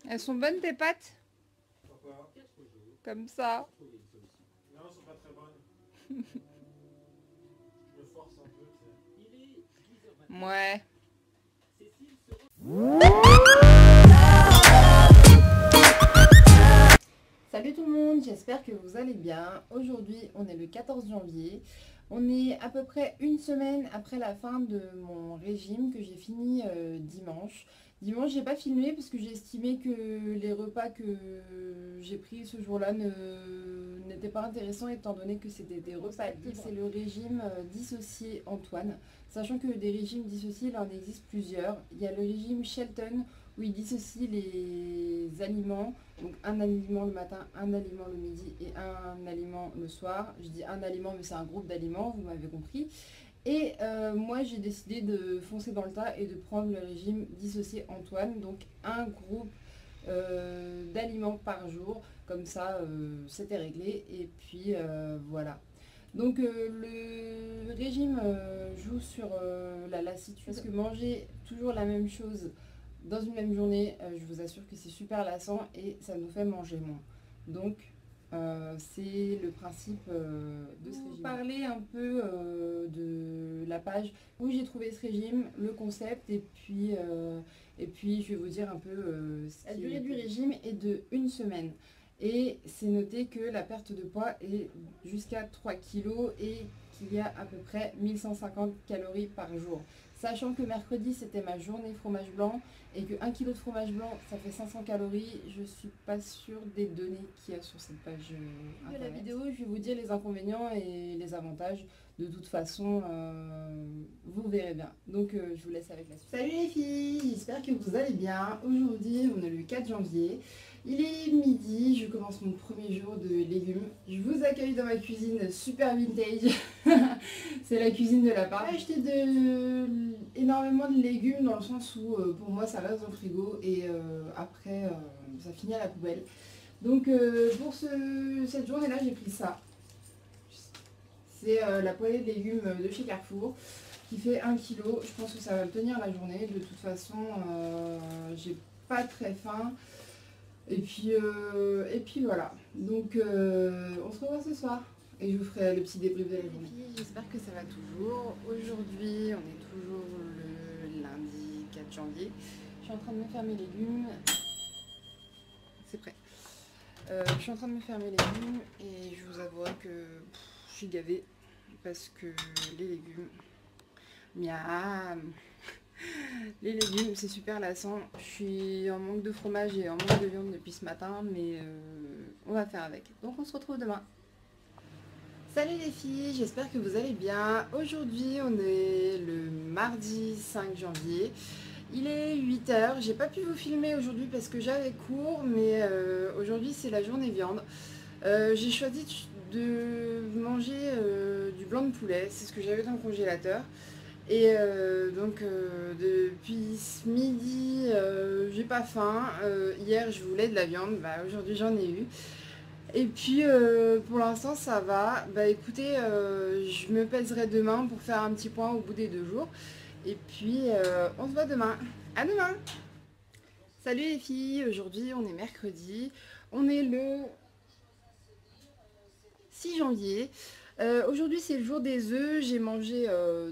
Elles sont bonnes tes pâtes? Pourquoi? Comme ça. Non, elles sont pas très bonnes. Je me force un peu, tu sais. Ouais. Salut tout le monde, j'espère que vous allez bien. Aujourd'hui, on est le 14 janvier. On est à peu près une semaine après la fin de mon régime que j'ai fini dimanche. Dimanche, j'ai pas filmé parce que j'ai estimé que les repas que j'ai pris ce jour-là n'étaient pas intéressants étant donné que c'était des repas libres. C'est le régime dissocié Antoine. Sachant que des régimes dissociés, il en existe plusieurs. Il y a le régime Shelton où il dissocie les aliments. Donc un aliment le matin, un aliment le midi et un aliment le soir. Je dis un aliment mais c'est un groupe d'aliments, vous m'avez compris. Et moi j'ai décidé de foncer dans le tas et de prendre le régime dissocié Antoine. Donc un groupe d'aliments par jour. Comme ça c'était réglé. Et puis voilà. Donc le régime joue sur la lassitude. Parce que manger toujours la même chose dans une même journée, je vous assure que c'est super lassant et ça nous fait manger moins. Donc c'est le principe de ce régime. Parler un peu de la page où j'ai trouvé ce régime, le concept et puis je vais vous dire un peu la durée du régime est de 1 semaine. Et c'est noté que la perte de poids est jusqu'à 3 kg et qu'il y a à peu près 1150 calories par jour. Sachant que mercredi c'était ma journée fromage blanc et que 1 kg de fromage blanc ça fait 500 calories, je suis pas sûre des données qu'il y a sur cette page internet. De la vidéo, je vais vous dire les inconvénients et les avantages. De toute façon, vous verrez bien. Donc je vous laisse avec la suite. Salut les filles, j'espère que vous allez bien. Aujourd'hui on est le 4 janvier. Il est midi, je commence mon premier jour de légumes. Je vous accueille dans ma cuisine super vintage. C'est la cuisine de la part. J'ai acheté énormément de légumes dans le sens où pour moi ça reste dans le frigo et après ça finit à la poubelle. Donc pour cette journée-là j'ai pris ça. C'est la poêlée de légumes de chez Carrefour qui fait 1 kg. Je pense que ça va me tenir la journée. De toute façon, j'ai pas très faim. Et puis voilà. Donc on se revoit ce soir. Et je vous ferai le petit débrief de la journée. J'espère que ça va toujours. Aujourd'hui, on est toujours le lundi 4 janvier. Je suis en train de me faire mes légumes. C'est prêt. Je suis en train de me faire mes légumes et je vous avouerai que je suis gavée parce que les légumes, miam, les légumes c'est super lassant. Je suis en manque de fromage et en manque de viande depuis ce matin, mais on va faire avec. Donc on se retrouve demain. Salut les filles, j'espère que vous allez bien. Aujourd'hui on est le mardi 5 janvier. Il est 8h, j'ai pas pu vous filmer aujourd'hui parce que j'avais cours, mais aujourd'hui c'est la journée viande. J'ai choisi de manger du blanc de poulet, c'est ce que j'avais dans le congélateur. Et donc depuis ce midi, j'ai pas faim. Hier je voulais de la viande, bah, aujourd'hui j'en ai eu. Et puis pour l'instant ça va. Bah écoutez, je me pèserai demain pour faire un petit point au bout des 2 jours. Et puis on se voit demain. À demain. Salut les filles, aujourd'hui on est mercredi. On est le 6 janvier. Aujourd'hui c'est le jour des œufs. J'ai mangé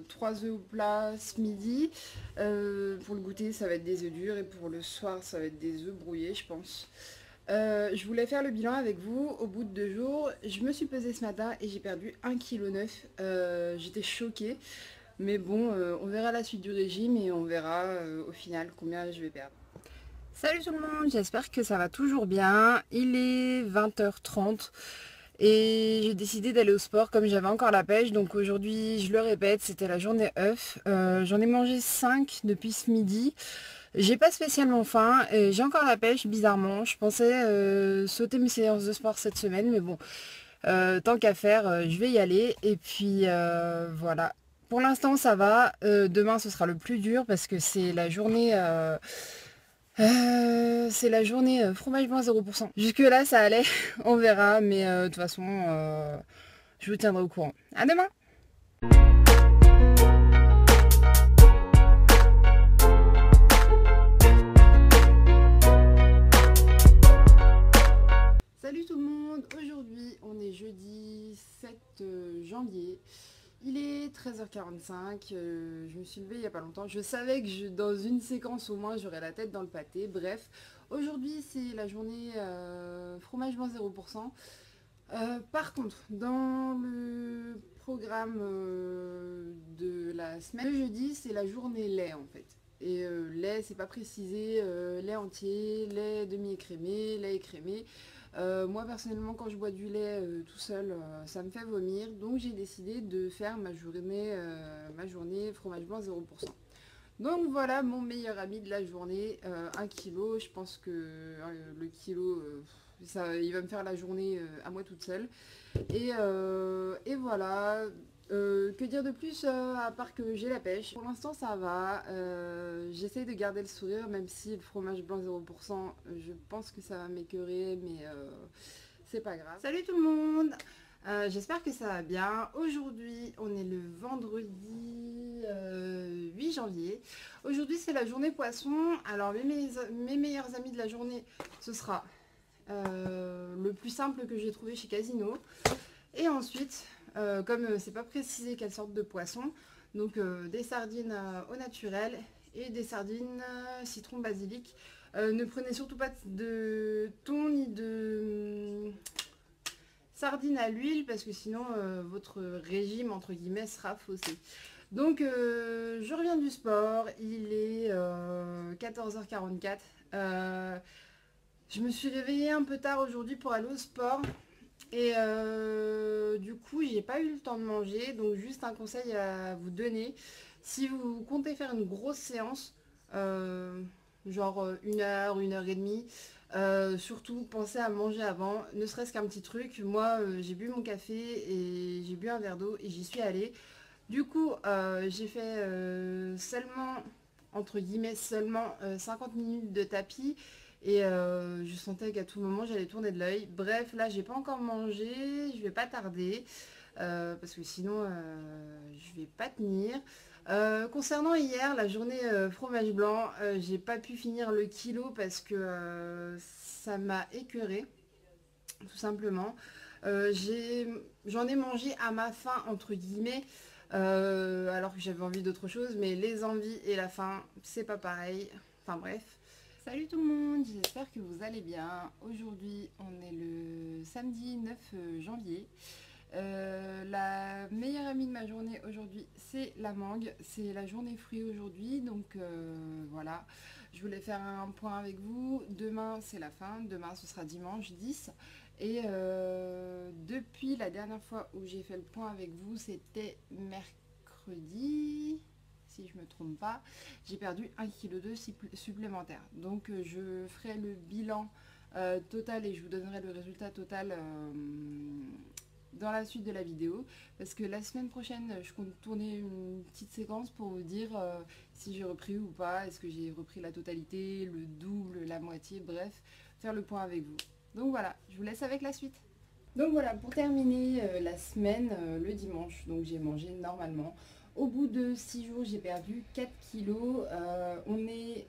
3 œufs au plat ce midi. Pour le goûter ça va être des œufs durs et pour le soir ça va être des œufs brouillés je pense. Je voulais faire le bilan avec vous au bout de 2 jours. Je me suis pesée ce matin et j'ai perdu 1,9 kg. J'étais choquée. Mais bon, on verra la suite du régime et on verra au final combien je vais perdre. Salut tout le monde, j'espère que ça va toujours bien. Il est 20h30 et j'ai décidé d'aller au sport comme j'avais encore la pêche. Donc aujourd'hui, je le répète, c'était la journée œuf. J'en ai mangé 5 depuis ce midi. J'ai pas spécialement faim et j'ai encore la pêche bizarrement. Je pensais sauter mes séances de sport cette semaine, mais bon, tant qu'à faire, je vais y aller. Et puis voilà. Pour l'instant ça va, demain ce sera le plus dur parce que c'est la journée fromage blanc 0%. Jusque là ça allait, on verra, mais de toute façon je vous tiendrai au courant. À demain. janvier. Il est 13h45, je me suis levée il n'y a pas longtemps. Je savais que dans une séquence au moins j'aurais la tête dans le pâté. Bref, aujourd'hui c'est la journée fromage blanc 0%. Par contre, dans le programme de la semaine, le jeudi c'est la journée lait en fait. Et lait, c'est pas précisé, lait entier, lait demi-écrémé, lait écrémé. Moi personnellement quand je bois du lait tout seul ça me fait vomir, donc j'ai décidé de faire ma journée fromage blanc 0%. Donc voilà mon meilleur ami de la journée, 1 kg, je pense que le kilo il va me faire la journée à moi toute seule. Et voilà. Que dire de plus à part que j'ai la pêche. Pour l'instant ça va, j'essaye de garder le sourire même si le fromage blanc 0% je pense que ça va m'écœurer, mais c'est pas grave. Salut tout le monde, j'espère que ça va bien. Aujourd'hui on est le vendredi 8 janvier. Aujourd'hui c'est la journée poisson. Alors mes meilleurs amis de la journée, ce sera le plus simple que j'ai trouvé chez Casino. Et ensuite, comme c'est pas précisé quelle sorte de poisson, donc des sardines au naturel et des sardines citron basilic. Ne prenez surtout pas de thon ni de sardines à l'huile parce que sinon votre régime entre guillemets sera faussé. Donc je reviens du sport, il est 14h44. Je me suis réveillée un peu tard aujourd'hui pour aller au sport. Et du coup j'ai pas eu le temps de manger, donc juste un conseil à vous donner. Si vous comptez faire une grosse séance, genre 1 heure, 1 heure et demie, surtout pensez à manger avant, ne serait-ce qu'un petit truc. Moi j'ai bu mon café et j'ai bu un verre d'eau et j'y suis allée. Du coup j'ai fait seulement, entre guillemets seulement 50 minutes de tapis. Et je sentais qu'à tout moment j'allais tourner de l'œil. Bref, là j'ai pas encore mangé, je vais pas tarder parce que sinon je vais pas tenir. Concernant hier, la journée fromage blanc, j'ai pas pu finir le kilo parce que ça m'a écœuré, tout simplement. J'en ai mangé à ma faim entre guillemets. Alors que j'avais envie d'autre chose, mais les envies et la faim c'est pas pareil. Enfin bref. Salut tout le monde, j'espère que vous allez bien. Aujourd'hui on est le samedi 9 janvier. La meilleure amie de ma journée aujourd'hui c'est la mangue. C'est la journée fruits aujourd'hui, donc voilà. Je voulais faire un point avec vous. Demain c'est la fin, demain ce sera dimanche 10. Et depuis la dernière fois où j'ai fait le point avec vous, c'était mercredi, si je me trompe pas, j'ai perdu 1,2 kg supplémentaire. Donc je ferai le bilan total et je vous donnerai le résultat total dans la suite de la vidéo. Parce que la semaine prochaine, je compte tourner une petite séquence pour vous dire si j'ai repris ou pas, est-ce que j'ai repris la totalité, le double, la moitié, bref, faire le point avec vous. Donc voilà, je vous laisse avec la suite. Donc voilà, pour terminer la semaine, le dimanche, donc j'ai mangé normalement. Au bout de 6 jours, j'ai perdu 4 kilos. On est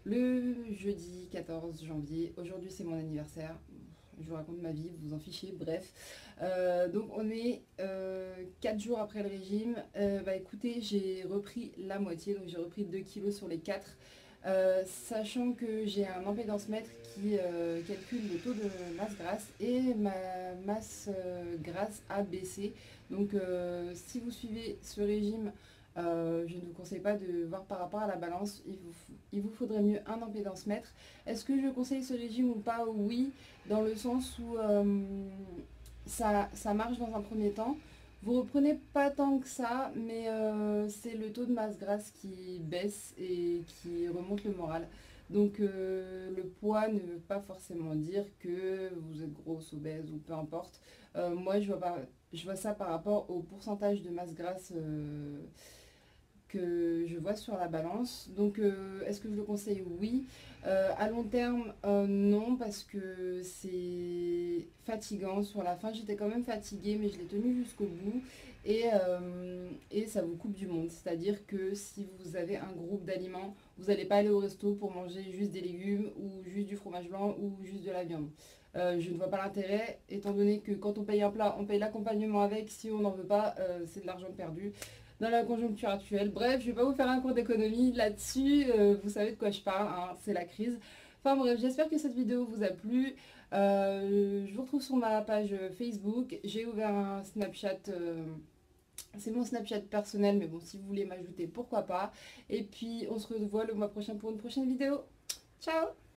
le jeudi 14 janvier. Aujourd'hui, c'est mon anniversaire. Je vous raconte ma vie, vous vous en fichez, bref. Donc on est 4 jours après le régime. Bah écoutez, j'ai repris la moitié, donc j'ai repris 2 kilos sur les 4. Sachant que j'ai un impédance-mètre qui calcule le taux de masse grasse et ma masse grasse a baissé. Donc si vous suivez ce régime, je ne vous conseille pas de voir par rapport à la balance, il vous faudrait mieux un impédance-mètre. Est-ce que je conseille ce régime ou pas? Oui, dans le sens où ça marche dans un premier temps. Vous reprenez pas tant que ça, mais c'est le taux de masse grasse qui baisse et qui remonte le moral. Donc le poids ne veut pas forcément dire que vous êtes grosse, obèse ou peu importe. Moi je vois ça par rapport au pourcentage de masse grasse que je vois sur la balance. Donc est-ce que je le conseille? Oui. À long terme, non, parce que c'est fatigant. Sur la fin, j'étais quand même fatiguée, mais je l'ai tenu jusqu'au bout. Et ça vous coupe du monde. C'est-à-dire que si vous avez un groupe d'aliments, vous n'allez pas aller au resto pour manger juste des légumes ou juste juste du fromage blanc ou juste de la viande. Je ne vois pas l'intérêt, étant donné que quand on paye un plat, on paye l'accompagnement avec. Si on n'en veut pas, c'est de l'argent perdu dans la conjoncture actuelle. Bref, je vais pas vous faire un cours d'économie là-dessus, vous savez de quoi je parle, hein, c'est la crise. Enfin bref, j'espère que cette vidéo vous a plu. Je vous retrouve sur ma page Facebook. J'ai ouvert un Snapchat, c'est mon Snapchat personnel, mais bon, si vous voulez m'ajouter, pourquoi pas. Et puis, on se revoit le mois prochain pour une prochaine vidéo. Ciao!